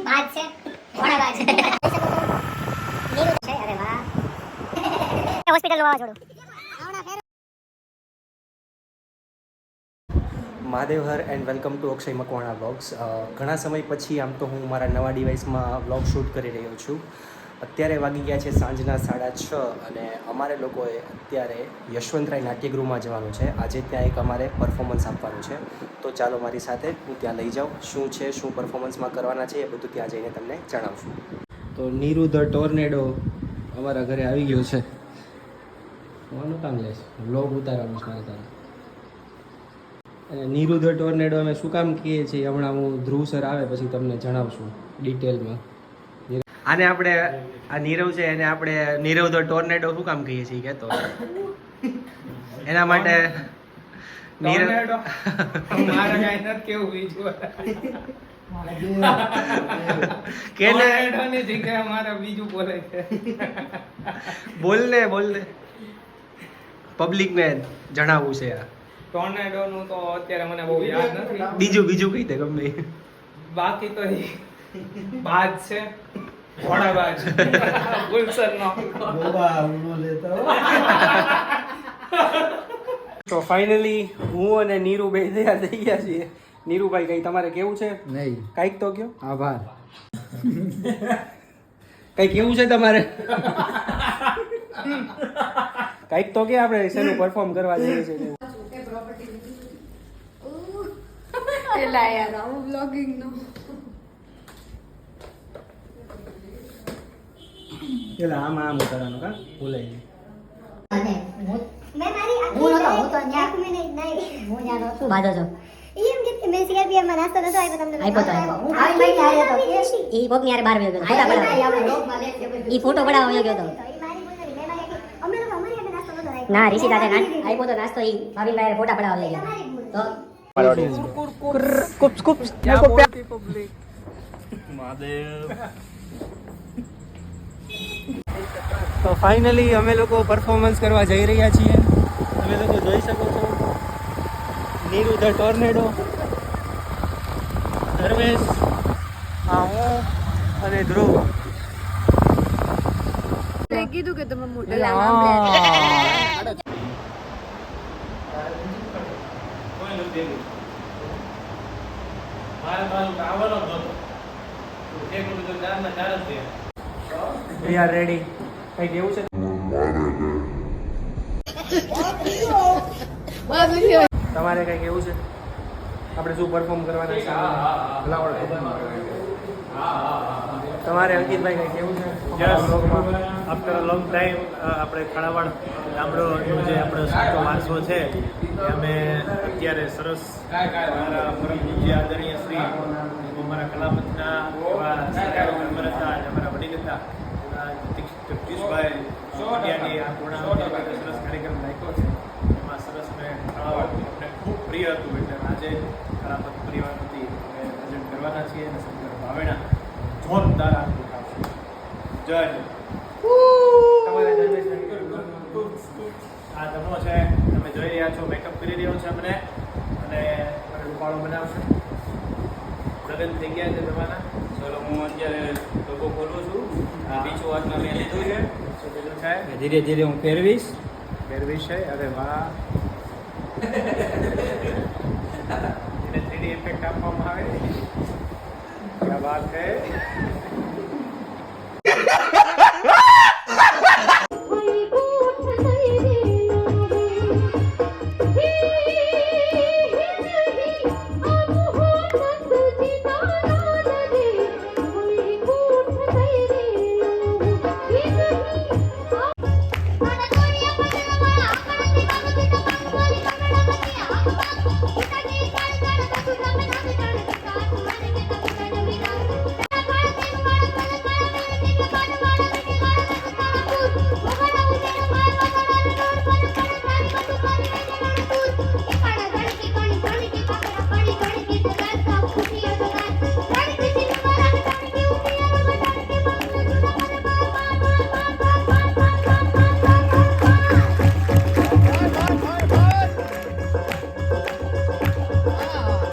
બાજ છે ઘોડા બાજ નીરુ છે અરે વાહ હોસ્પિટલ નું વાવાઝોડું મહાદેવ હર and welcome to Akshay Makwana vlogs. ઘણા સમય પછી આમ તો હું મારા નવા ડિવાઇસમાં વ્લોગ શૂટ કરી રહ્યો છું. અત્યારે વાગી ગયા છે સાંજના 6:30 અને અમારે લોકોએ અત્યારે યશવંતરાય નાટ્યગૃહમાં જવાનું છે. આજે ત્યાં એક અમારે પરફોર્મન્સ આપવાનું છે, તો ચાલો મારી સાથે હું ત્યાં લઈ જાઉં. શું છે, શું પરફોર્મન્સમાં કરવાના છે, એ બધું ત્યાં જઈને તમને જણાવશું. તો નીરુ ધ ટોર્નેડો અમારા ઘરે આવી ગયો છે. કોનું કામ લેશ વ્લોગ ઉતારવાનું છે મારે તારે. નીરુ ધ ટોર્નેડો અમે શું કામ કહીએ છીએ હમણાં હું ધ્રુવ સર આવે પછી તમને જણાવશું ડિટેલમાં. આને આપણે આ નીરવ છે એને આપણે નીરવ ધ ટોર્નેડો શું કામ કહીએ છીએ કહેતો એના માટે નીરવ મારે કાઈ નથી કેવું બીજું કેને ટોર્નેડોની જગ્યાએ મારે બીજું બોલે છે. બોલ ને પબ્લિકને જણાવવું છે. આ ટોર્નેડો નું તો અત્યારે મને બહુ યાદ નથી. બીજું કહી દે ગમે એ. બાકી તો એ બાજ છે ઘોડા બાજ ગુલશન નો તો ફાઇનલી હું અને નીરુ બે તૈયાર થઈ ગયા છીએ. નીરુભાઈ કઈ તમારે કેવું છે? નહીં, કઈક તો કયો. આભાર. કઈ કેવું છે તમારે? કઈક તો કે આપણે શેનું પરફોર્મ કરવા જઈએ છીએ. એલા યાર આવું બ્લોગિંગ નો પેલા આમ કરવાનું કા ભૂલાઈ ગયું. અને હું નતો ત્યાં હું ત્યાં નતો બાજો છો એમ કે મેં સીઆરપીએમ માં નાસ્તો નતો આપ્યો તમને આપ્યો તો હું આવી મહિને આવ્યો તો ઈ કોક ની યાર બહાર વયો ગયો ફોટા પડાવવા ઈ ફોટો પડાવવા વયો ગયો તો ના ઋષિ દાદા આપ્યો તો નાસ્તો ઈ ભાભી બહાર ફોટા પડાવવા લઈ ગયો તો તો ફાઇનલી અમે લોકો પરફોર્મન્સ કરવા જઈ રહ્યા છીએ. તમે લોકો જોઈ શકો છો નીરુ ધ ટોર્નેડો, ધર્મેશ, હું અને ધ્રુવ. મેં કીધું કે તમે મોટા We are ready. કઈ કેવું છે તમારે? કઈ કેવું છે? આપણે શું પરફોર્મ કરવાના છે? તમારે અંકિતભાઈ કઈ કેવું છે? આફ્ટર અ લોંગ ટાઈમ આપણે ખાણાવાડ ગામડોનો જે આપણો સાચો વારસો છે એ અમે અત્યારે સરસ અમારા પરમ પૂજ્ય આદરણીય શ્રી અમારા કલામંચના એવા મેમ્બર હતા અને અમારા વડીલ હતા જગદીશભાઈ સોડિયાની આ પૂર્ણાહુતિ માટે સરસ કાર્યક્રમ રાખ્યો છે. એમાં સરસ મેં ખાણાવાડ અમને ખૂબ પ્રિય હતું એટલે આજે કલાપત પરિવાર વતી અમે આયોજન કરવાના છીએ અને શંકર ભાવેણા જોરદાર આનંદ આવશે. જય તમારે આ ધમો છે તમે જોઈ રહ્યા છો, મેકઅપ કરી રહ્યો છે અમને અને રૂપાળો બનાવશે. લગ્ન થઈ ગયા છે તમારા? ચલો હું અત્યારે લોકો ખોલું છું. બીજું વાતમાં મેં લીધું છે. શું બીજું છે? ધીરે ધીરે હું ફેરવીશ. ફેરવી છે. અરે વાહ. એને 3D ઇફેક્ટ આપવામાં આવે. ક્યાં વાત છે.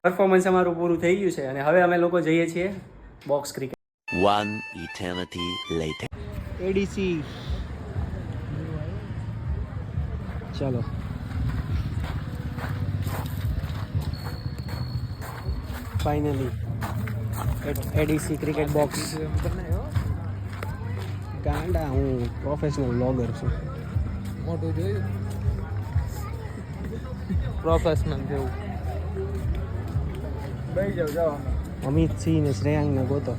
પરફોર્મન્સ અમારું પૂરું થઈ ગયું છે અને હવે અમે લોકો જઈએ છીએ box cricket. One eternity later. ADC ચલો ફાઇનલી એડીસી ક્રિકેટ બોક્સ. ગાંડા હું પ્રોફેશનલ વ્લોગર છું. મોટું જોયું પ્રોફેશનલ જેવું. અમિત સિંહ ને શ્રેયાંગ ને ગોતો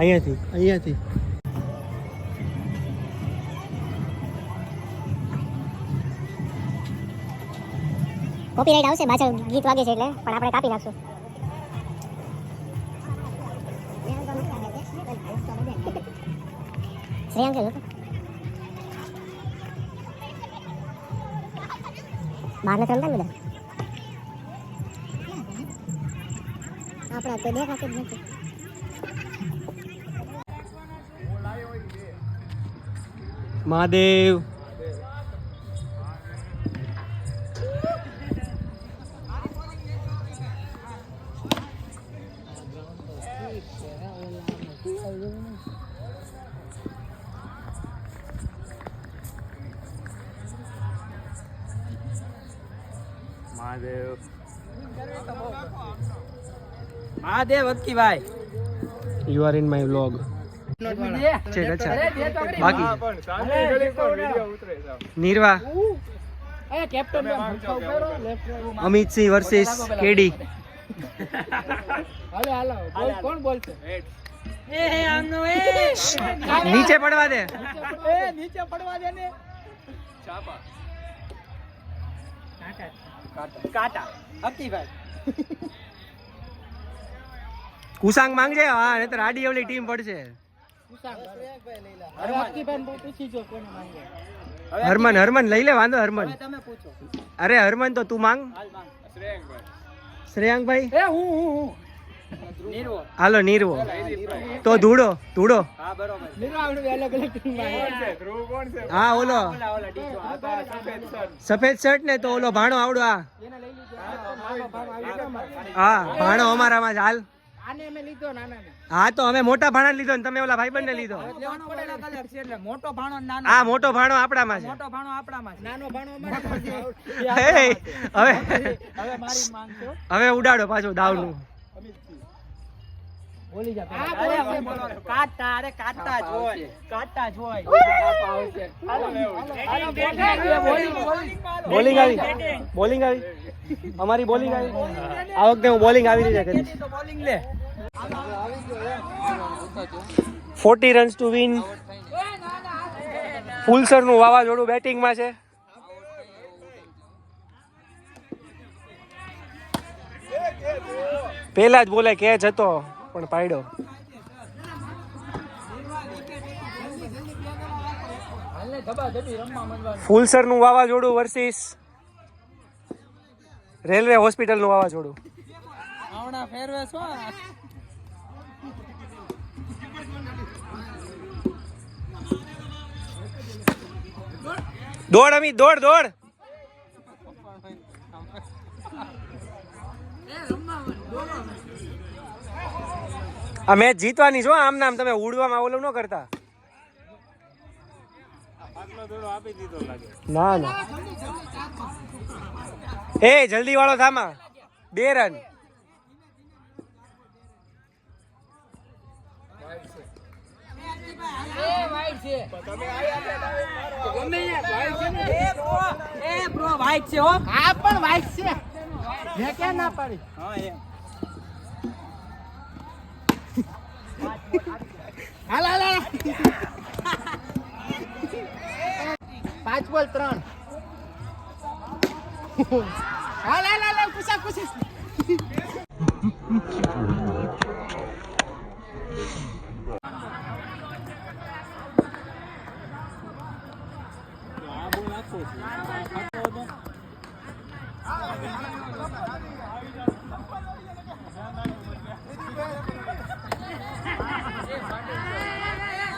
અહીંયાથી કોપીરાઇટ આવશે પાછળ ગીત વાગે છે એટલે પણ આપણે કાપી નાખશું. શ્રેયાંક છે બહાર નથી રમતા ને બધા આપણા કોઈ દેખાતું જ નથી. મહાદેવ મહાદેવ અક્કી ભાઈ you are in my vlog. છે અચ્છા બાકી નીરવા અમિત સિંહ વર્સિસ કેડી. નીચે પડવા દે. કુસાંગ માંગજે. હા નહીતર આડી અવળી ટીમ પડશે. હરમન લઈ લે વાંધો. હરમન અરે હરમન તો તું માંગ. શ્રેયાંકભાઈ હાલો નીરવો તો ધૂળો હા ઓલો સફેદ શર્ટ ને તો ઓલો ભાણો આવડો. હા ભાણો અમારામાં જ હાલ. હા તો અમે મોટા ભાણા લીધો ને તમે ઓલા ભાઈબંધ ને લીધો. હા મોટો ભાણો આપણામાં છે. હવે ઉડાડો પાછો દાવનું. બોલિંગ આવી અમારી બોલિંગ આવી. આ વખતે હું બોલિંગ આવી રીતે કરીશ. 40 રન્સ ટુ વિન. ફુલસર નું વાવાઝોડું બેટિંગમાં છે. પેલા જ બોલે કેચ હતો પણ પાડ્યો. ફુલસર નું વાવાઝોડું વર્સિસ રેલવે હોસ્પિટલ નું વાવાઝોડું. દોડ અમિત દોડ. આ મેચ જીતવાની છો. આમ નામ તમે ઉડવામાં ઓલું ન કરતા. ના એ જલ્દી વાળો થામા. 2 રન. પાંચ બોલ 3.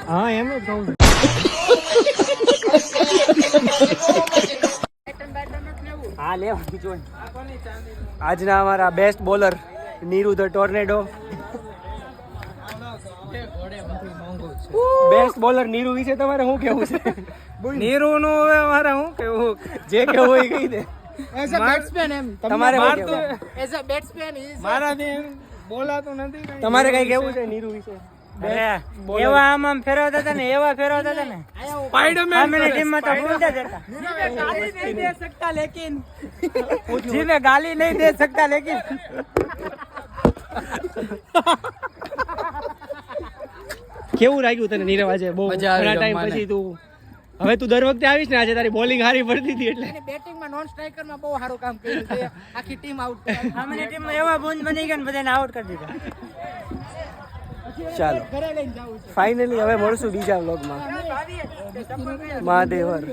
હા એમ જ કહું છું. હા લેવાનું જોઈ. આજના અમારા best bowler Neeru the tornado. Best bowler Neeru વિશે તમારે શું કેવું છે? નીરુ નું હવે મારે શું કેવું? જે કેવું હોય એ કહી દે. તમારે શું કેવું? મારાથી એમ બોલાતું નથી કાંઈ. તમારે કઈ કેવું છે નીરુ વિશે? એવા આમ ફેરવતા હતા ને એવા ફેરવતા હતા ને સ્પાઈડરમેન આમની ટીમમાં તો ભૂલતા જ હતા જીને ગાલી નહીં દે सकता लेकिन કેવું લાગ્યું તને નીરવ આજે? બહુ ઘણા ટાઈમ પછી તું હવે તું દર વખતે આવીશ ને, આજે તારી બોલિંગ હારી પડતી હતી એટલે બેટિંગમાં નોન સ્ટ્રાઇકરમાં બહુ સારું કામ કર્યું છે. આખી ટીમ આઉટ આમની ટીમમાં એવા બૂંદ બની ગયા ને બધાને આઉટ કરી દીધા. ચાલો ફાઇનલી હવે મળશું બીજા વ્લોગમાં. મહાદેવર.